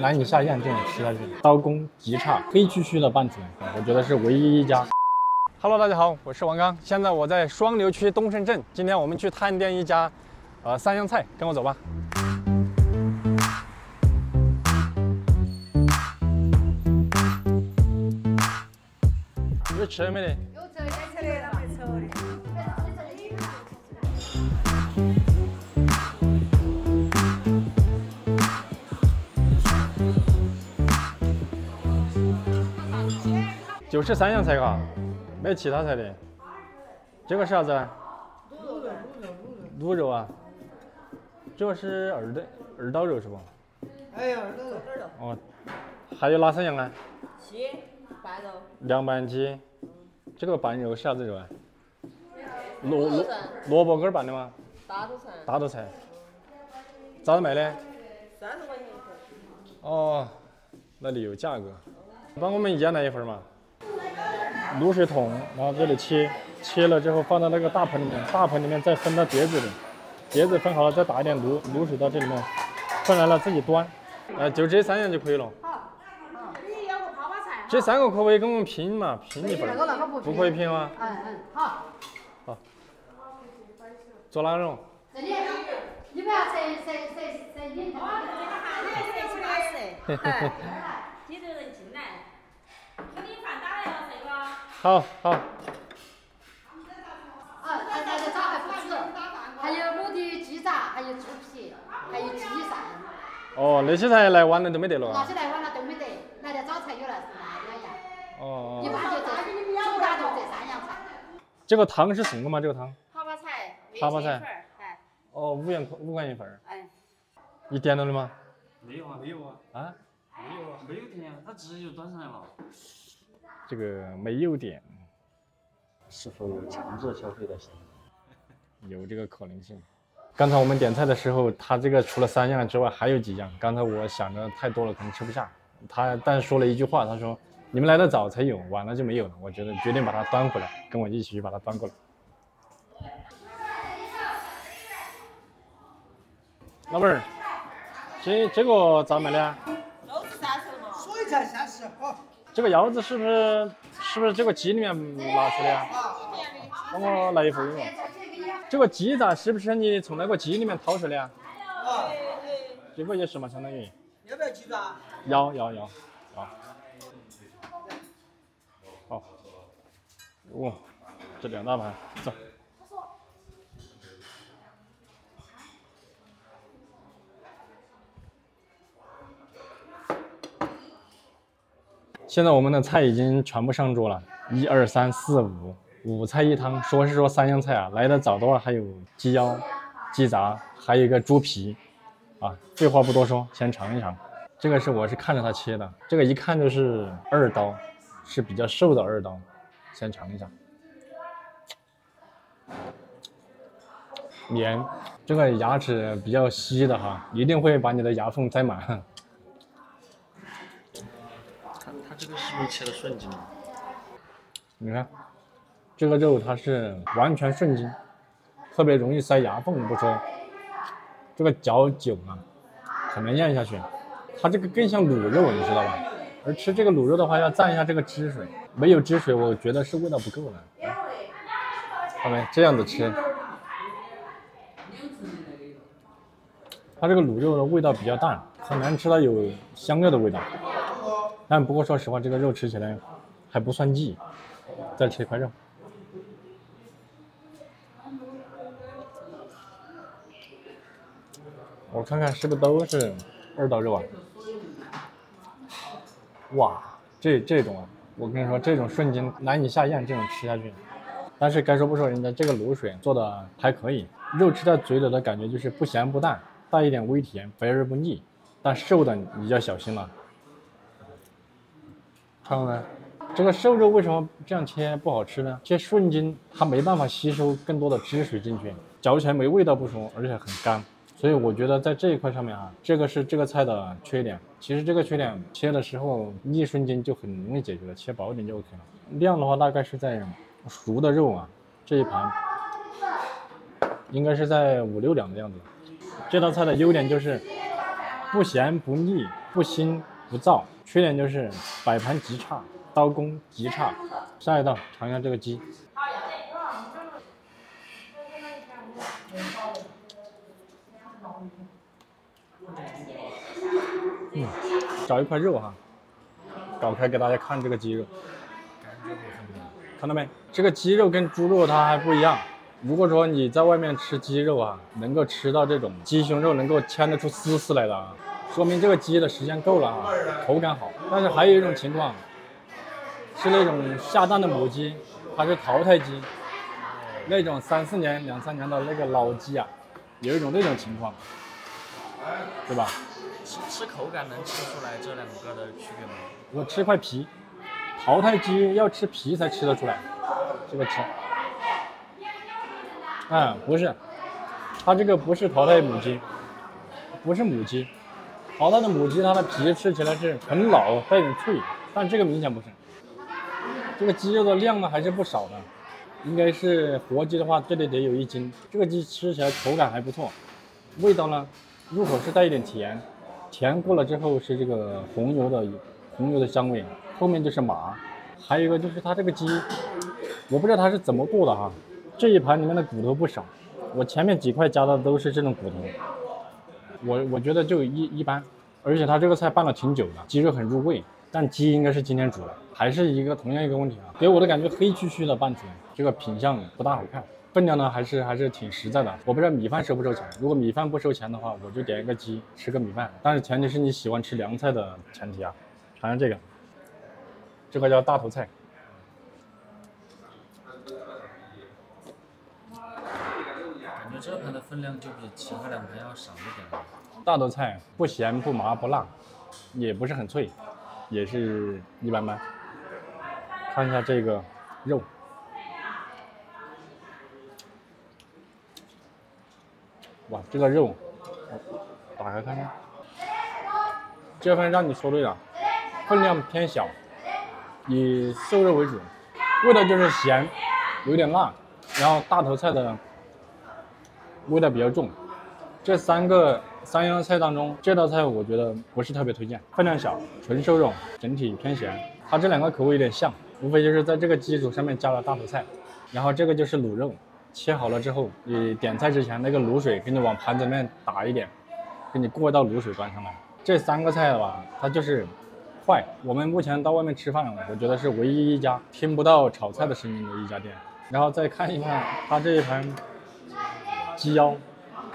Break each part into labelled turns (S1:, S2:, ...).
S1: 难以下咽这种吃下去，刀工极差，黑黢黢的拌出来，我觉得是唯一一家。Hello， 大家好，我是王刚，现在我在双流区东胜镇，今天我们去探店一家三样菜，跟我走吧。有吃的没得？
S2: 有吃的，吃的了，没吃的。
S1: 就是3样菜嘎，没其他菜的。这个是啥子？卤肉啊。这个是二刀肉是不？
S2: 哎呀，二刀肉。
S1: 哦，还有哪3样啊？
S2: 鸡、拌肉。
S1: 凉拌鸡。这个拌肉是啥子肉啊？萝卜根拌的吗？
S2: 大豆菜。
S1: 大豆菜。咋子卖的
S2: ？30块钱一份。
S1: 哦，那里有价格。帮我们一家来一份嘛。卤水桶，然后这里切了之后放到那个大盆里面，大盆里面再分到碟子里，碟子分好了再打一点卤水到这里面，分来了自己端。就这3样就可以了。
S2: 好，你要个泡泡菜。
S1: 这3个可不可以跟我们拼嘛？拼一份？不可以拼吗？
S2: 好。
S1: 好。做哪种？
S3: 这里，你不要塞里头。
S2: 嘿嘿嘿。几个人进来？给你饭打来了，这个。
S1: 好。
S3: 那个枣还不止，还有卤的鸡杂，还有猪皮，还有鸡散。
S1: 哦，那些菜来晚了都没得了。
S3: 那些来晚了都没得，来点早菜有了那样。
S1: 哦。
S3: 一般就主打就这3样菜。
S1: 这个汤是送的吗？这个汤？
S2: 泡泡菜。
S1: 泡泡菜。
S2: 哎。
S1: 哦，5块一份。
S2: 哎。
S1: 你点了的吗？
S4: 没有啊。
S1: 啊？
S4: 没有点啊，他直接就端上来了。
S1: 这个没有点，
S4: 是否有强制消费的嫌疑？
S1: 有这个可能性。刚才我们点菜的时候，他这个除了3样之外还有几样，刚才我想着太多了，可能吃不下。但说了一句话，他说：“你们来的早才有，晚了就没有了。”我觉得决定把它端回来，跟我一起去把它端过来。老妹儿，这个咋卖的啊？
S2: 都是30嘛。
S5: 水才30，好。
S1: 这个腰子是不是这个鸡里面拿出的呀？帮我来一份儿。这个鸡杂是不是你从那个鸡里面掏出的呀？这个也是嘛，相当于。
S5: 要不要鸡杂？
S1: 要。好。哇，这2大盘，走。现在我们的菜已经全部上桌了，1、2、3、4、5菜一汤。说是说3样菜啊，来的早的话还有鸡腰、鸡杂，还有一个猪皮。废话不多说，先尝一尝。这个我是看着它切的，这个一看就是2刀，是比较瘦的2刀。先尝一下。绵，这个牙齿比较稀的哈，一定会把你的牙缝塞满。
S4: 它这个是不是切的顺筋？
S1: 你看，这个肉它是完全顺筋，特别容易塞牙缝不说，这个嚼久了很难咽下去。它这个更像卤肉，你知道吧？而吃这个卤肉的话，要蘸一下这个汁水，没有汁水，我觉得是味道不够了。看没？这样子吃，它这个卤肉的味道比较淡，很难吃到有香料的味道。但不过说实话，这个肉吃起来还不算腻。再切一块肉，我看看是不是都是2刀肉啊？哇，这种啊，我跟你说，这种瞬间难以下咽，这种吃下去。但是该说不说，人家这个卤水做的还可以，肉吃在嘴里的感觉就是不咸不淡，带一点微甜，肥而不腻。但瘦的你就要小心了。看到没？这个瘦肉为什么这样切不好吃呢？切顺筋，它没办法吸收更多的汁水进去，嚼起来没味道不说，而且很干。所以我觉得在这一块上面啊，这个是这个菜的缺点。其实这个缺点切的时候一瞬间就很容易解决了，切薄一点就 OK 了。量的话大概是在熟的肉啊，这一盘应该是在5、6两的样子。这道菜的优点就是不咸不腻，不新不燥，缺点就是摆盘极差，刀工极差。下一道尝一下这个鸡。找一块肉哈，搞开给大家看这个鸡肉，看到没？这个鸡肉跟猪肉它还不一样。如果说你在外面吃鸡肉啊，能够吃到这种鸡胸肉能够牵得出丝丝来的啊，说明这个鸡的时间够了啊，口感好。但是还有一种情况，是那种下蛋的母鸡，它是淘汰鸡，那种3、4年、2、3年的那个老鸡啊，有一种那种情况，对吧？
S6: 吃口感能吃出来这两个的区别吗？
S1: 我吃块皮，淘汰鸡要吃皮才吃得出来，这个吃。不是，它这个不是淘汰母鸡，不是母鸡，淘汰的母鸡它的皮吃起来是很老，带点脆，但这个明显不是。这个鸡肉的量呢还是不少的，应该是活鸡的话，这里得有1斤。这个鸡吃起来口感还不错，味道呢，入口是带一点甜，甜过了之后是这个红油的香味，后面就是麻。还有一个就是它这个鸡，我不知道它是怎么过的哈。这一盘里面的骨头不少，我前面几块夹的都是这种骨头，我觉得就一般，而且它这个菜拌了挺久的，鸡肉很入味，但鸡应该是今天煮的，还是同样一个问题啊，给我的感觉黑黢黢的拌出来，这个品相不大好看，分量呢还是挺实在的。我不知道米饭收不收钱，如果米饭不收钱的话，我就点一个鸡吃个米饭，但是前提是你喜欢吃凉菜的前提啊。尝尝这个叫大头菜。
S6: 感觉这盘的分量就比其他2盘要少一点。
S1: 大头菜不咸不麻不辣，也不是很脆，也是一般般。看一下这个肉，哇，这个肉，打开看看，这份让你说对了，分量偏小，以瘦肉为主，味道就是咸，有点辣，然后大头菜的味道比较重。这3样菜当中，这道菜我觉得不是特别推荐，分量小，纯瘦肉，整体偏咸。它这2个口味有点像，无非就是在这个基础上面加了大头菜，然后这个就是卤肉，切好了之后，你点菜之前那个卤水给你往盘子里面打一点，给你过一道卤水端上来。这3个菜吧，它就是快。我们目前到外面吃饭，我觉得是唯一一家听不到炒菜的声音的一家店。然后再看一看它这一盘鸡腰。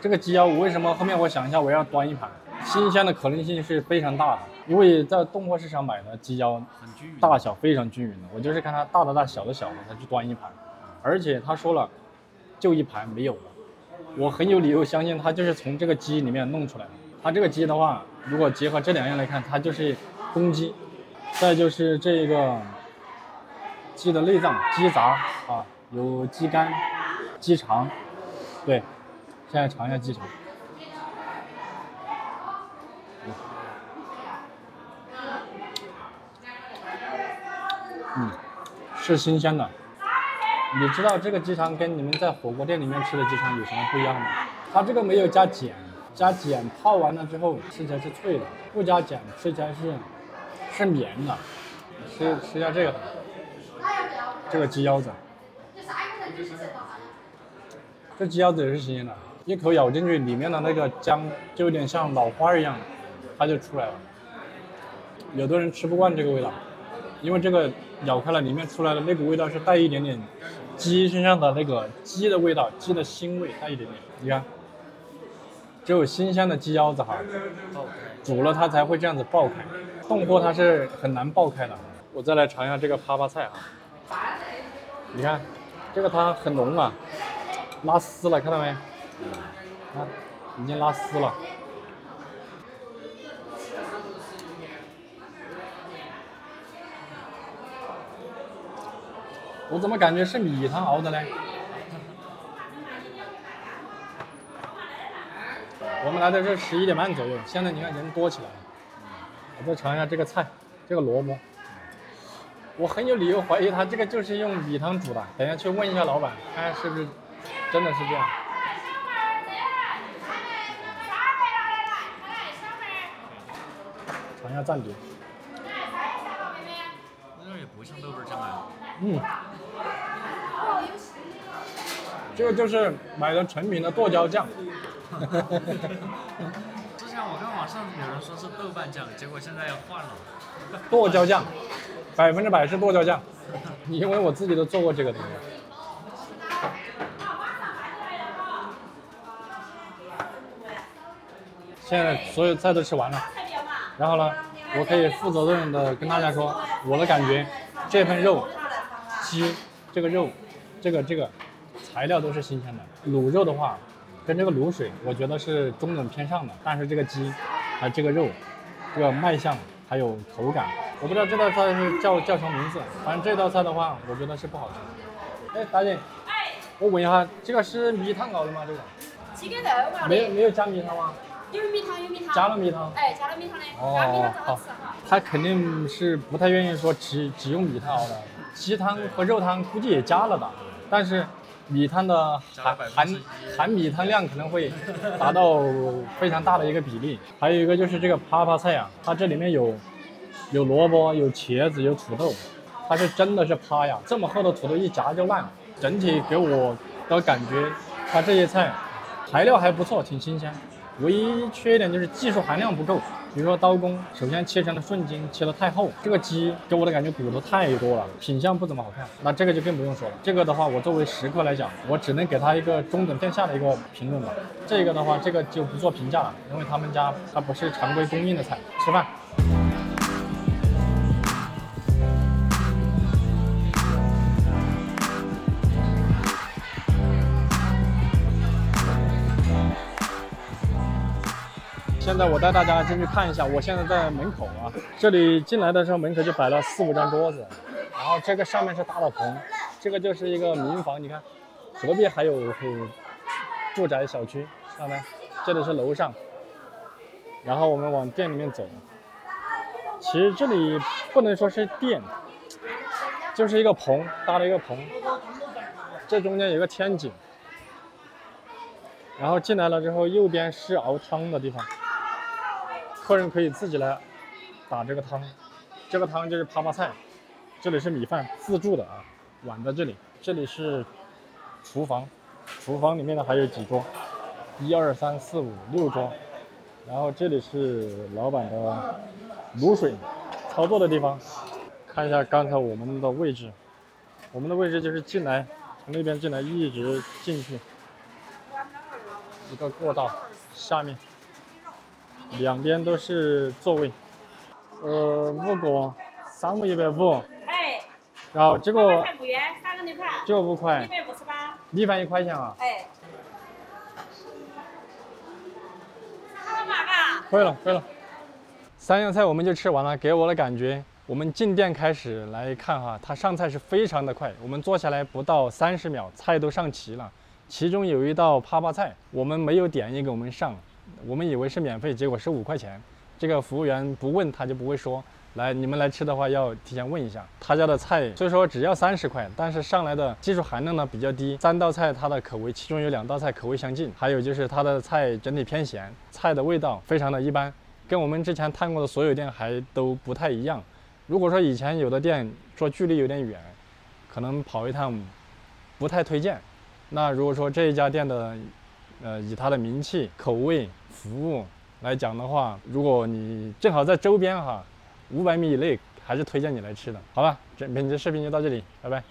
S1: 这个鸡腰我为什么后面我想一下我要端一盘，新鲜的可能性是非常大的，因为在冻货市场买的鸡腰大小非常均匀的，我就是看它大的大小的小的才去端一盘，而且他说了就一盘没有了，我很有理由相信他就是从这个鸡里面弄出来的。它这个鸡的话，如果结合这2样来看，它就是公鸡，再就是这个鸡的内脏鸡杂啊，有鸡肝、鸡肠，对。现在尝一下鸡肠，是新鲜的。你知道这个鸡肠跟你们在火锅店里面吃的鸡肠有什么不一样吗？它这个没有加碱，加碱泡完了之后吃起来是脆的，不加碱吃起来是绵的。吃一下这个鸡腰子，这鸡腰子也是新鲜的。一口咬进去，里面的那个姜就有点像老花一样，它就出来了。有的人吃不惯这个味道，因为这个咬开了，里面出来的那股味道是带一点点鸡身上的那个鸡的味道，鸡的腥味带一点点。你看，只有新鲜的鸡腰子哈，煮了它才会这样子爆开，冻货它是很难爆开的。我再来尝一下这个啪啪菜哈，你看这个它很浓啊，拉丝了，看到没？看，已经拉丝了。我怎么感觉是米汤熬的嘞？我们来的是11点半左右，现在你看人多起来了。我再尝一下这个菜，这个萝卜，我很有理由怀疑他这个就是用米汤煮的。等一下去问一下老板，看看是不是真的是这样。一下蘸碟。
S6: 那也不像豆瓣酱啊。
S1: 嗯，这个就是买的成品的剁椒酱。
S6: 之前我看网上有人说是豆瓣酱，结果现在又换了。
S1: 剁椒酱，100%是剁椒酱，因为我自己都做过这个东西。现在所有菜都吃完了，然后呢，我可以负责任的跟大家说，我的感觉，这份肉，鸡，这个肉，这个材料都是新鲜的。卤肉的话，跟这个卤水，我觉得是中等偏上的，但是这个鸡，还有这个肉，这个卖相还有口感，我不知道这道菜是叫什么名字，反正这道菜的话，我觉得是不好吃。哎，大姐，我问一下，这个是米汤熬的吗？这个？
S2: 鸡跟肉熬的。
S1: 没有加米汤吗？
S2: 有米汤。
S1: 加了米汤。
S2: 哎，加了米汤的。
S1: 哦，好。他肯定是不太愿意说只用米汤熬的，鸡汤和肉汤估计也加了的，但是米汤的含米汤量可能会达到非常大的一个比例。还有一个就是这个啪啪菜啊，它这里面有萝卜、有茄子、有土豆，它是真的是啪呀，这么厚的土豆一夹就烂。整体给我的感觉，它这些菜材料还不错，挺新鲜。唯一缺点就是技术含量不够，比如说刀工，首先切成了顺筋，切得太厚。这个鸡给我的感觉骨头太多了，品相不怎么好看。那这个就更不用说了。这个的话，我作为食客来讲，我只能给他一个中等偏下的一个评论吧。这个的话，这个就不做评价了，因为他们家它不是常规供应的菜。吃饭。现在我带大家进去看一下，我现在在门口啊，这里进来的时候门口就摆了4、5张桌子，然后这个上面是搭的棚，这个就是一个民房，你看，隔壁还有住宅小区，看到没？这里是楼上，然后我们往店里面走。其实这里不能说是店，就是一个棚，搭了一个棚，这中间有个天井，然后进来了之后，右边是熬汤的地方。客人可以自己来打这个汤，这个汤就是啪啪菜，这里是米饭自助的啊，碗在这里，这里是厨房，厨房里面呢还有几桌，1、2、3、4、5、6桌，然后这里是老板的卤水操作的地方，看一下刚才我们的位置，我们的位置就是进来，从那边进来一直进去，一个过道，下面。两边都是座位，5个，3个150。
S2: 哎。
S1: 然后这个
S2: 不远，3个牛排。
S1: 就5块。
S2: 158。
S1: 米饭1块钱啊？
S2: 哎。好嘛嘎。
S1: 会了。3样菜我们就吃完了，给我的感觉，我们进店开始来看哈，它上菜是非常的快，我们坐下来不到30秒，菜都上齐了。其中有一道啪啪菜，我们没有点也给我们上。我们以为是免费，结果是5块钱。这个服务员不问他就不会说。来，你们来吃的话要提前问一下。他家的菜虽说只要30块，但是上来的技术含量呢比较低。3道菜它的口味，其中有2道菜口味相近，还有就是它的菜整体偏咸，菜的味道非常的一般，跟我们之前探过的所有店还都不太一样。如果说以前有的店说距离有点远，可能跑一趟不太推荐。那如果说这一家店的以它的名气、口味、服务来讲的话，如果你正好在周边哈，500米以内，还是推荐你来吃的。好吧，本期视频就到这里，拜拜。